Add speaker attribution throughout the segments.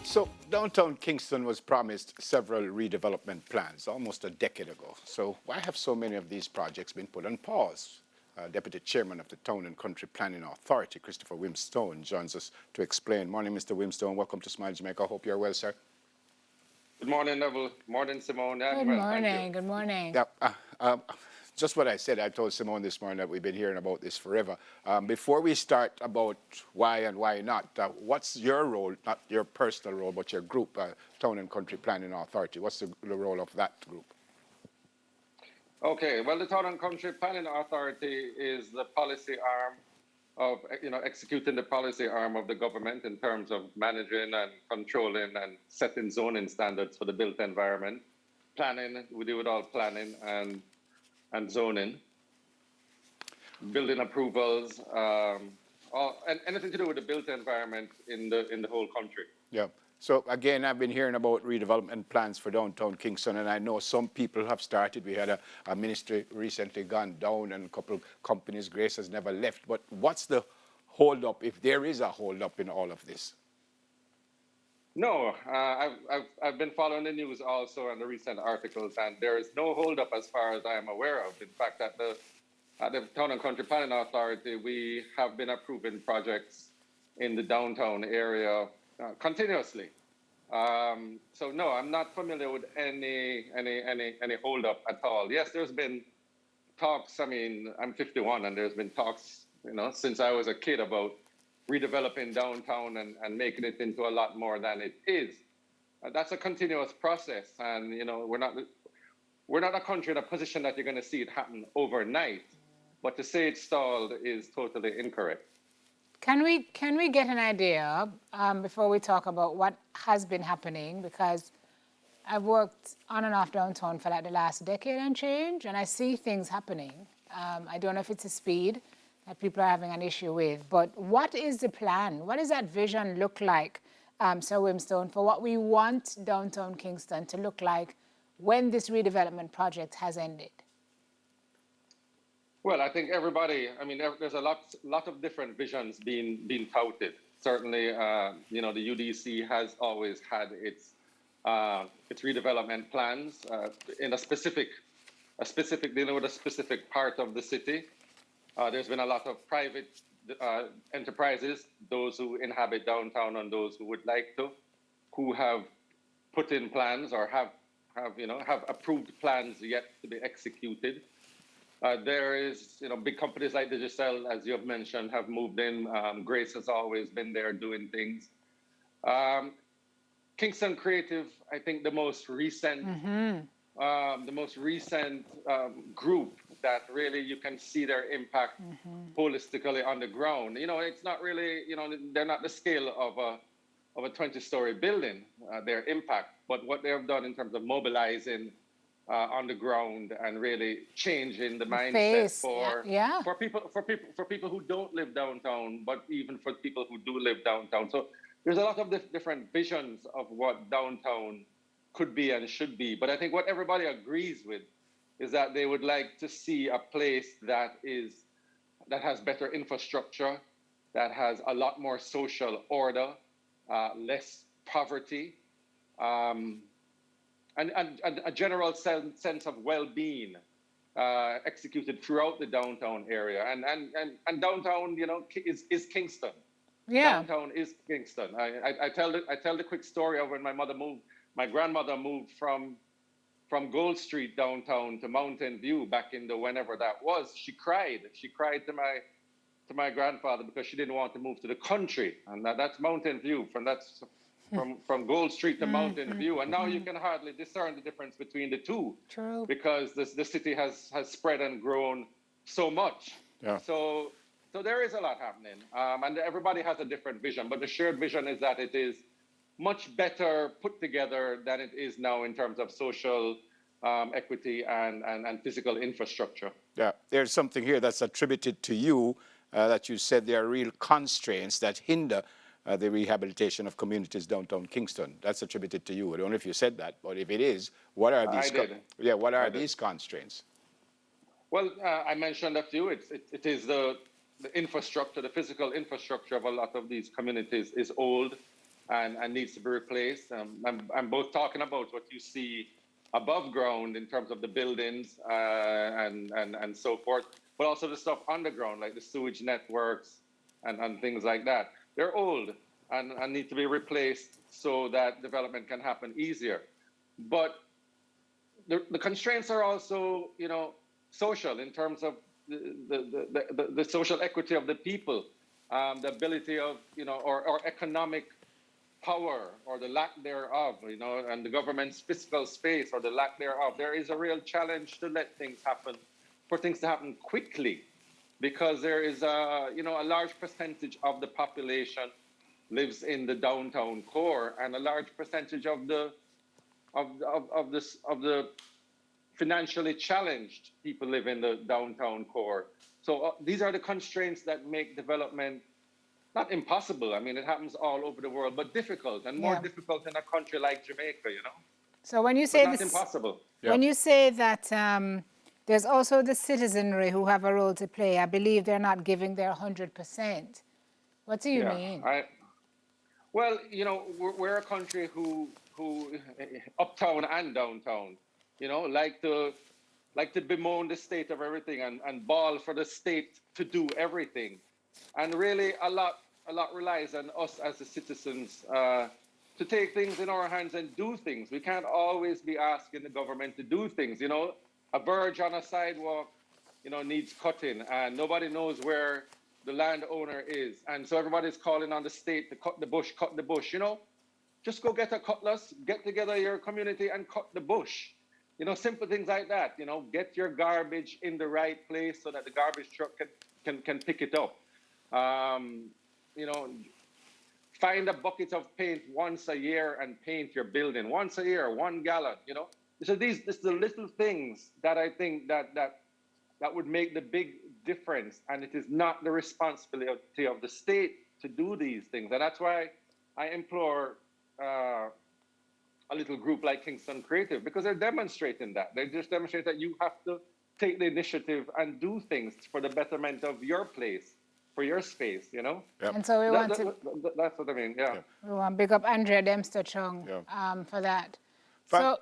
Speaker 1: So downtown Kingston was promised several redevelopment plans almost a decade ago. So why have so many of these projects been put on pause? Deputy Chairman of the Town and Country Planning Authority, Christopher Wimstone, joins us to explain. Morning, Mr. Wimstone. Welcome to Smile Jamaica. Hope you're well, sir.
Speaker 2: Good morning, Neville. Morning, Simone. Yeah,
Speaker 3: Good
Speaker 2: well, thank you.
Speaker 3: morning. Good morning.
Speaker 1: Yeah, just what I said. I told Simone this morning that we've been hearing about this forever. Before we start about why and why not, what's your role, not your personal role, but your group, Town and Country Planning Authority? What's the role of that group?
Speaker 2: Okay, well, the Town and Country Planning Authority is the policy arm of, executing the policy arm of the government in terms of managing and controlling and setting zoning standards for the built environment. Planning, we do it all planning and zoning, building approvals, and anything to do with the built environment in the whole country.
Speaker 1: Yeah. So again, I've been hearing about redevelopment plans for downtown Kingston, and I know some people have started. We had a ministry recently gone down, and a couple of companies. Grace has never left. But what's the hold-up, if there is a hold-up in all of this?
Speaker 2: No, I've been following the news also and the recent articles, and there is no holdup as far as I am aware of. In fact, at the Town and Country Planning Authority, we have been approving projects in the downtown area continuously. So no, I'm not familiar with any holdup at all. Yes, there's been talks. I mean, I'm 51, and there's been talks, since I was a kid about redeveloping downtown and making it into a lot more than it is. That's a continuous process, and we're not a country in a position that you're going to see it happen overnight. But to say it's stalled is totally incorrect.
Speaker 3: Can we get an idea before we talk about what has been happening? Because I've worked on and off downtown for like the last decade and change, and I see things happening. I don't know if it's a speed that people are having an issue with, but what is the plan? What does that vision look like, Sir Wimstone, for what we want downtown Kingston to look like when this redevelopment project has ended?
Speaker 2: Well, I think everybody, there's a lot of different visions being touted. Certainly, the UDC has always had its redevelopment plans in dealing with a specific part of the city. There's been a lot of private enterprises, those who inhabit downtown and those who would like to, who have put in plans or have approved plans yet to be executed. There is, big companies like Digital, as you have mentioned, have moved in. Grace has always been there doing things. Kingston Creative, I think the most recent group that really you can see their impact holistically on the ground. It's not really, they're not the scale of a 20-story building, their impact, but what they have done in terms of mobilizing on the ground and really changing the mindset for people who don't live downtown, but even for people who do live downtown. So there's a lot of different visions of what downtown could be and should be. But I think what everybody agrees with is that they would like to see a place that has better infrastructure, that has a lot more social order, less poverty, and a general sense of well-being executed throughout the downtown area. And downtown, is Kingston.
Speaker 3: Yeah.
Speaker 2: Downtown is Kingston. I tell the quick story of when my grandmother moved from Gold Street downtown to Mountain View back in the whenever that was. She cried to my grandfather because she didn't want to move to the country. And that's Mountain View. From Gold Street to Mountain View, and now you can hardly discern the difference between the two.
Speaker 3: True.
Speaker 2: Because the city has spread and grown so much.
Speaker 1: Yeah.
Speaker 2: So there is a lot happening, and everybody has a different vision. But the shared vision is that it is much better put together than it is now in terms of social equity and physical infrastructure.
Speaker 1: Yeah, there's something here that's attributed to you that you said there are real constraints that hinder the rehabilitation of communities downtown Kingston. That's attributed to you. I don't know if you said that, but if it is, what are these? What are these constraints?
Speaker 2: Well, I mentioned a few. It is the infrastructure, the physical infrastructure of a lot of these communities is old. and needs to be replaced. I'm both talking about what you see above ground in terms of the buildings and so forth, but also the stuff underground, like the sewage networks and things like that. They're old and need to be replaced so that development can happen easier. But the constraints are also, social in terms of the social equity of the people, the ability of, or economic power or the lack thereof, and the government's fiscal space or the lack thereof. There is a real challenge to let things happen, for things to happen quickly, because there is a large percentage of the population lives in the downtown core, and a large percentage of the financially challenged people live in the downtown core. So these are the constraints that make development not impossible. I mean, it happens all over the world, but difficult, and more difficult in a country like Jamaica,
Speaker 3: So when you say
Speaker 2: but not
Speaker 3: this,
Speaker 2: impossible.
Speaker 3: when you say that there's also the citizenry who have a role to play, I believe they're not giving their 100%. What do you mean?
Speaker 2: Well, we're a country who uptown and downtown, like to bemoan the state of everything and bawl for the state to do everything. And really a lot relies on us as the citizens to take things in our hands and do things. We can't always be asking the government to do things. A verge on a sidewalk, needs cutting, and nobody knows where the landowner is. And so everybody's calling on the state to cut the bush. Just go get a cutlass, get together your community and cut the bush. Simple things like that. Get your garbage in the right place so that the garbage truck can pick it up. Find a bucket of paint once a year and paint your building once a year, 1 gallon. So these are the little things that I think that would make the big difference, and it is not the responsibility of the state to do these things. And that's why I implore a little group like Kingston Creative, because they're demonstrating that. They just demonstrate that you have to take the initiative and do things for the betterment of your place, for your space,
Speaker 1: Yep.
Speaker 3: And so we want to...
Speaker 2: That's what I mean, yeah.
Speaker 3: We want to big up Andrea Dempster Chung for that. Go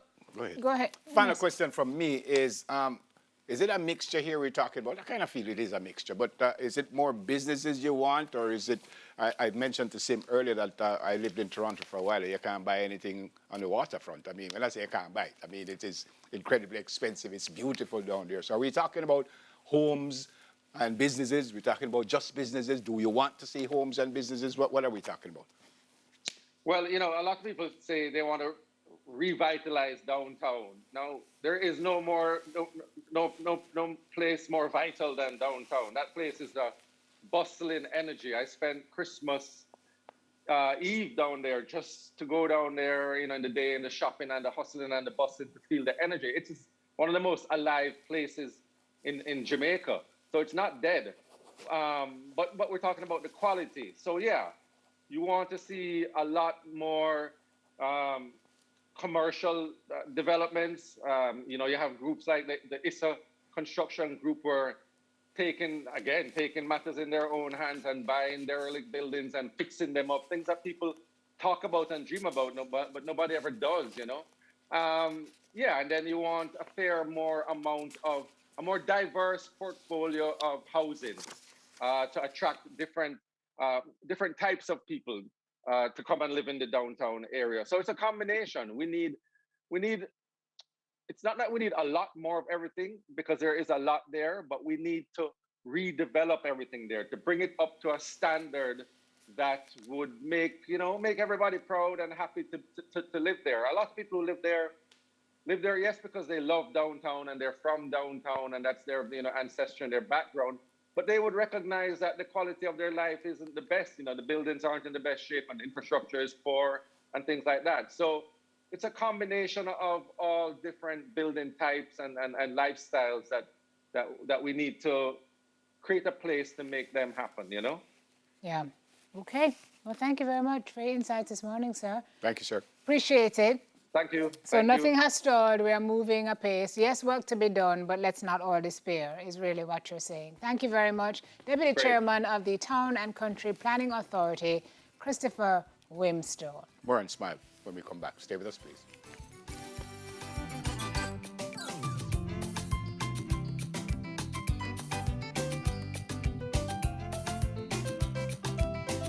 Speaker 3: ahead.
Speaker 1: Final question from me is it a mixture here we're talking about? I kind of feel it is a mixture, but is it more businesses you want, or is it, I mentioned to Sim earlier that I lived in Toronto for a while. You can't buy anything on the waterfront. I mean, when I say you can't buy it, I mean, it is incredibly expensive. It's beautiful down there. So are we talking about homes and businesses? We're talking about just businesses? Do you want to see homes and businesses? What are we talking about?
Speaker 2: Well, a lot of people say they want to revitalize downtown. Now, there is no place more vital than downtown. That place is the bustling energy. I spent Christmas Eve down there just to go down there, in the day, and the shopping and the hustling and the bustling to feel the energy. It's one of the most alive places in Jamaica. So it's not dead. But we're talking about the quality. So yeah, you want to see a lot more commercial developments. You have groups like the ISA construction group who are taking matters in their own hands and buying derelict buildings and fixing them up, things that people talk about and dream about, but nobody ever does, and then you want a more diverse portfolio of housing to attract different types of people to come and live in the downtown area. So it's a combination. We need. It's not that we need a lot more of everything, because there is a lot there, but we need to redevelop everything there to bring it up to a standard that would make everybody proud and happy to live there. A lot of people who live there, yes, because they love downtown and they're from downtown and that's their ancestry and their background. But they would recognize that the quality of their life isn't the best. The buildings aren't in the best shape and the infrastructure is poor and things like that. So it's a combination of all different building types and lifestyles that we need to create a place to make them happen,
Speaker 3: Yeah. Okay. Well, thank you very much for your insights this morning, sir.
Speaker 1: Thank you, sir.
Speaker 3: Appreciate it.
Speaker 2: Thank you.
Speaker 3: So nothing has stalled. We are moving apace. Yes, work to be done, but let's not all despair, is really what you're saying. Thank you very much. Deputy Chairman of the Town and Country Planning Authority, Christopher Wimstone.
Speaker 1: More on Smile when we come back. Stay with us, please.